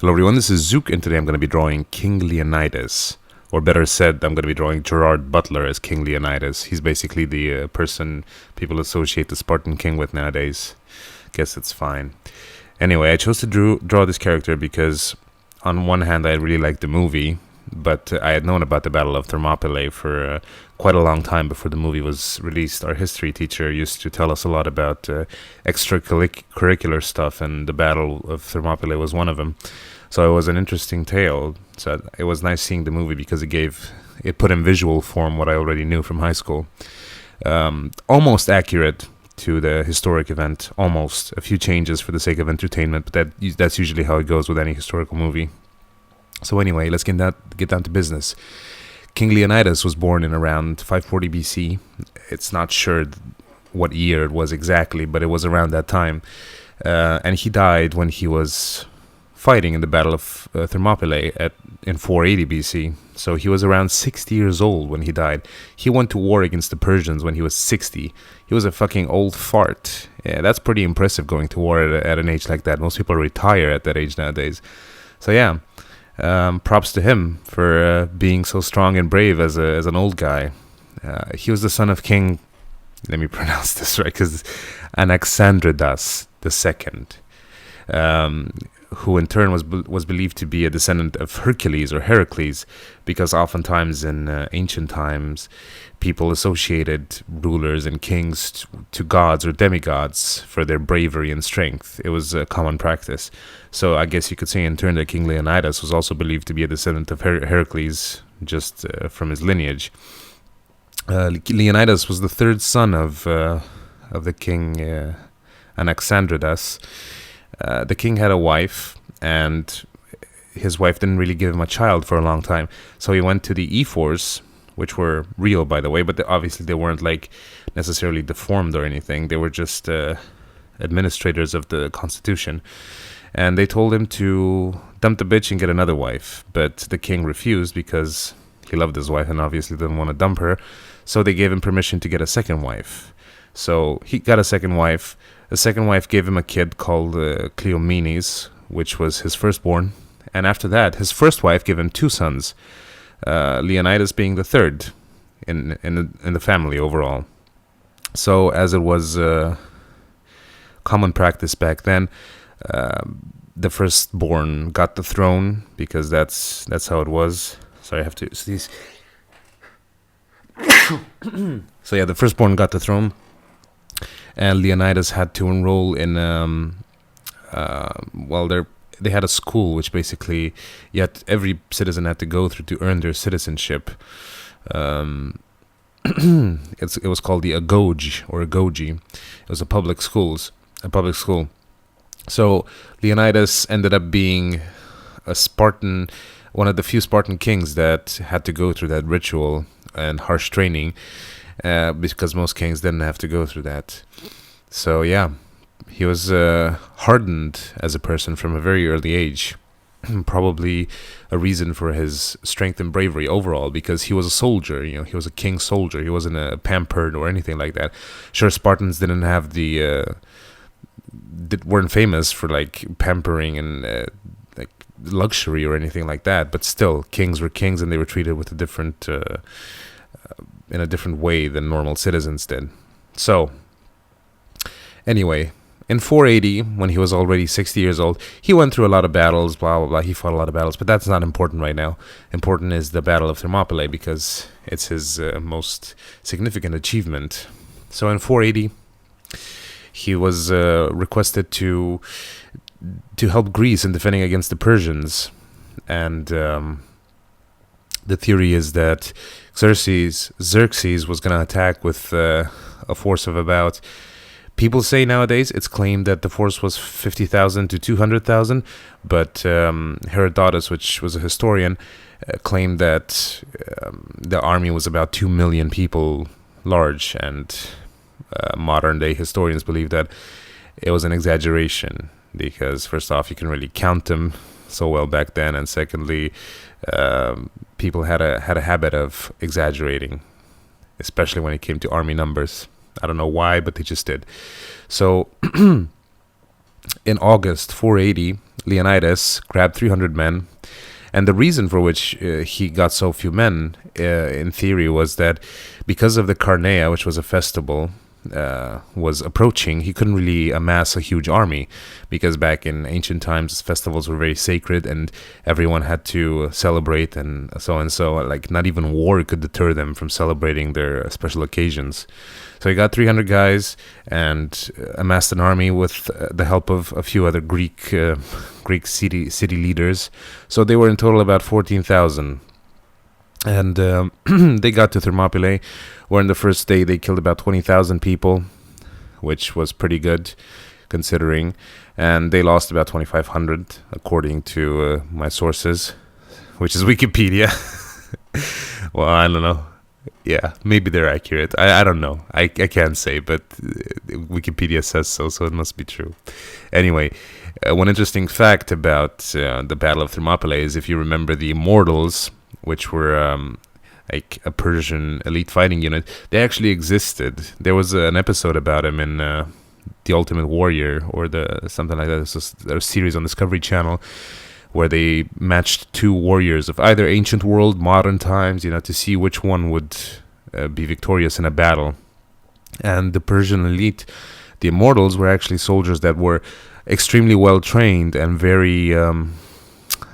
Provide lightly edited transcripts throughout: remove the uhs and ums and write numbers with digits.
Hello everyone, this is Zooc, and today I'm going to be drawing King Leonidas. Or better said, I'm going to be drawing Gerard Butler as King Leonidas. He's basically the person people associate the Spartan king with nowadays. Guess it's fine. Anyway, I chose to draw this character because on one hand I really liked the movie, but I had known about the Battle of Thermopylae for quite a long time before the movie was released. Our history teacher used to tell us a lot about extracurricular stuff, and the Battle of Thermopylae was one of them. So it was an interesting tale. So it was nice seeing the movie because it put in visual form what I already knew from high school. Almost accurate to the historic event, almost. A few changes for the sake of entertainment, but that's usually how it goes with any historical movie. So anyway, let's get down to business. King Leonidas was born in around 540 BC. It's not sure what year it was exactly, but it was around that time. And he died when he was fighting in the Battle of Thermopylae in 480 BC. So he was around 60 years old when he died. He went to war against the Persians when he was 60. He was a fucking old fart. Yeah, that's pretty impressive, going to war at an age like that. Most people retire at that age nowadays. So yeah, props to him for being so strong and brave as an old guy. He was the son of King, let me pronounce this right, because Anaxandridas II, who in turn was believed to be a descendant of Hercules or Heracles, because oftentimes in ancient times, people associated rulers and kings to gods or demigods for their bravery and strength. It was a common practice. So I guess you could say in turn that King Leonidas was also believed to be a descendant of Heracles, just from his lineage. Leonidas was the third son of the king Anaxandridas. The king had a wife, and his wife didn't really give him a child for a long time. So he went to the ephors, which were real, by the way, but obviously they weren't like necessarily deformed or anything. They were just administrators of the constitution. And they told him to dump the bitch and get another wife. But the king refused because he loved his wife and obviously didn't want to dump her. So they gave him permission to get a second wife. So he got a second wife. The second wife gave him a kid called Cleomenes, which was his firstborn. And after that, his first wife gave him two sons, Leonidas being the third in the family overall. So as it was common practice back then, the firstborn got the throne, because that's how it was. Sorry, I have to sneeze. So yeah, the firstborn got the throne. And Leonidas had to enroll in, they had a school which basically, every citizen had to go through to earn their citizenship. It was called the Agoge or Agoge. It was a public school. So Leonidas ended up being a Spartan, one of the few Spartan kings that had to go through that ritual and harsh training. Because most kings didn't have to go through that. So yeah, he was hardened as a person from a very early age. Probably a reason for his strength and bravery overall, because he was a soldier. He was a king soldier. He wasn't a pampered or anything like that. Sure, Spartans didn't have weren't famous for like pampering and like luxury or anything like that. But still, kings were kings, and they were treated with in a different way than normal citizens did. So, anyway, in 480, when he was already 60 years old, he went through a lot of battles, blah, blah, blah. He fought a lot of battles, but that's not important right now. Important is the Battle of Thermopylae, because it's his most significant achievement. So in 480, he was requested to help Greece in defending against the Persians. And the theory is that Xerxes was going to attack with a force of about, people say nowadays it's claimed that the force was 50,000 to 200,000, but Herodotus, which was a historian, claimed that the army was about 2 million people large, and modern day historians believe that it was an exaggeration, because first off, you can really count them so well back then, and secondly, people had a habit of exaggerating, especially when it came to army numbers. I don't know why, but they just did. So In August 480, Leonidas grabbed 300 men, and the reason for which he got so few men, in theory, was that because of the Carnea, which was a festival, was approaching, he couldn't really amass a huge army, because back in ancient times, festivals were very sacred, and everyone had to celebrate, and so and so. Like, not even war could deter them from celebrating their special occasions. So he got 300 guys and amassed an army with the help of a few other Greek city leaders. So they were in total about 14,000. And they got to Thermopylae, where in the first day they killed about 20,000 people, which was pretty good considering. And they lost about 2,500, according to my sources, which is Wikipedia. Well, I don't know. Yeah, maybe they're accurate. I don't know. I can't say, but Wikipedia says so it must be true. Anyway, one interesting fact about the Battle of Thermopylae is, if you remember the Immortals, which were like a Persian elite fighting unit, they actually existed. There was an episode about them in The Ultimate Warrior, or something like that. This was a series on Discovery Channel, where they matched two warriors of either ancient world, modern times, to see which one would be victorious in a battle. And the Persian elite, the Immortals, were actually soldiers that were extremely well trained and very.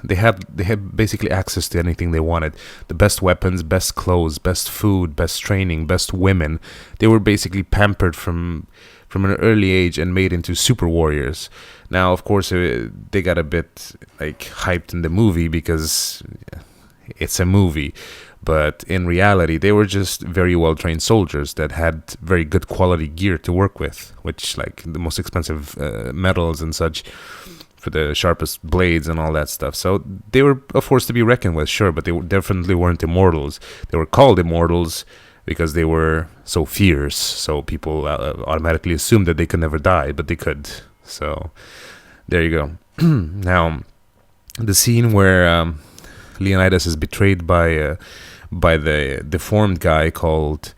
They had basically access to anything they wanted. The best weapons, best clothes, best food, best training, best women. They were basically pampered from an early age and made into super warriors. Now, of course, they got a bit hyped in the movie because it's a movie. But in reality, they were just very well-trained soldiers that had very good quality gear to work with, which the most expensive metals and such, for the sharpest blades and all that stuff. So they were a force to be reckoned with, sure, but they definitely weren't immortals. They were called immortals because they were so fierce. So people automatically assumed that they could never die, but they could. So there you go. Now, the scene where Leonidas is betrayed by the deformed guy called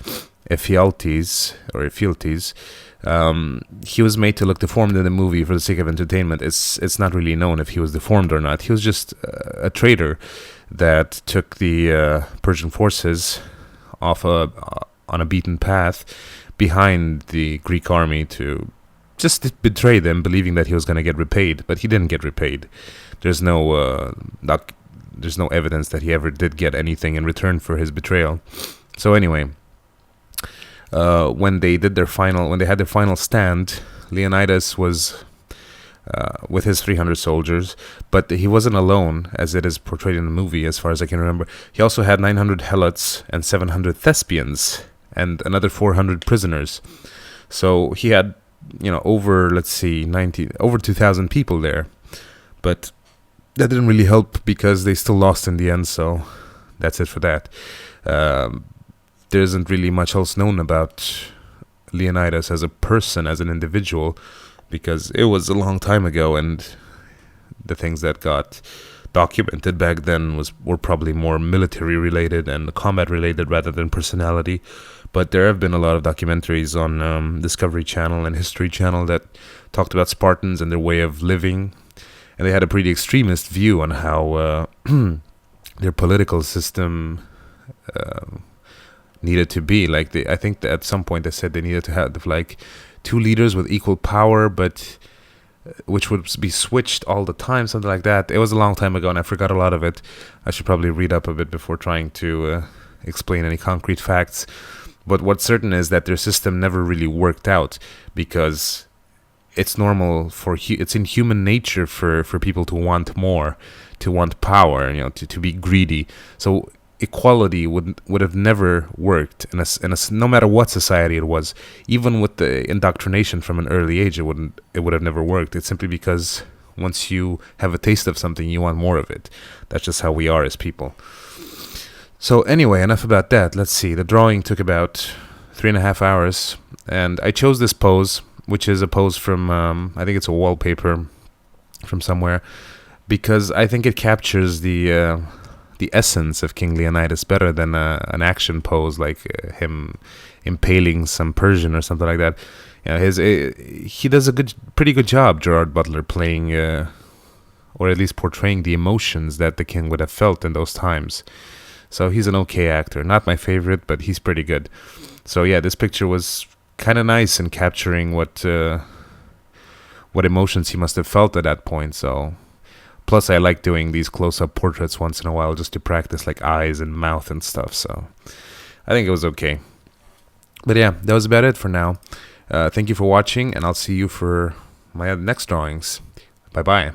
Ephialtes. He was made to look deformed in the movie for the sake of entertainment. It's not really known if he was deformed or not. He was just a traitor that took the Persian forces off on a beaten path behind the Greek army to just betray them, believing that he was going to get repaid, but he didn't get repaid. There's no evidence that he ever did get anything in return for his betrayal. So anyway, when they had their final stand, Leonidas was with his 300 soldiers, but he wasn't alone, as it is portrayed in the movie, as far as I can remember. He also had 900 helots and 700 thespians and another 400 prisoners. So he had, over 2,000 people there. But that didn't really help because they still lost in the end. So that's it for that. There isn't really much else known about Leonidas as a person, as an individual, because it was a long time ago, and the things that got documented back then were probably more military related and combat related rather than personality. But there have been a lot of documentaries on Discovery Channel and History Channel that talked about Spartans and their way of living, and they had a pretty extremist view on how their political system needed to be. I think that at some point they said they needed to have two leaders with equal power, but which would be switched all the time, something like that. It was a long time ago, and I forgot a lot of it. I should probably read up a bit before trying to explain any concrete facts. But what's certain is that their system never really worked out, because it's normal it's in human nature for people to want more, to want power, to be greedy. So equality would have never worked in a no matter what society it was. Even with the indoctrination from an early age, it would have never worked. It's simply because once you have a taste of something, you want more of it. That's just how we are as people. So anyway, enough about that. Let's see. The drawing took about 3.5 hours, and I chose this pose, which is a pose from I think it's a wallpaper from somewhere, because I think it captures the essence of King Leonidas better than an action pose like him impaling some Persian or something like that. Yeah, he does a pretty good job, Gerard Butler, playing or at least portraying the emotions that the king would have felt in those times. So he's an okay actor. Not my favorite, but he's pretty good. So yeah, this picture was kind of nice in capturing what emotions he must have felt at that point. So plus, I like doing these close-up portraits once in a while just to practice like eyes and mouth and stuff. So I think it was okay. But yeah, that was about it for now. Thank you for watching, and I'll see you for my next drawings. Bye-bye.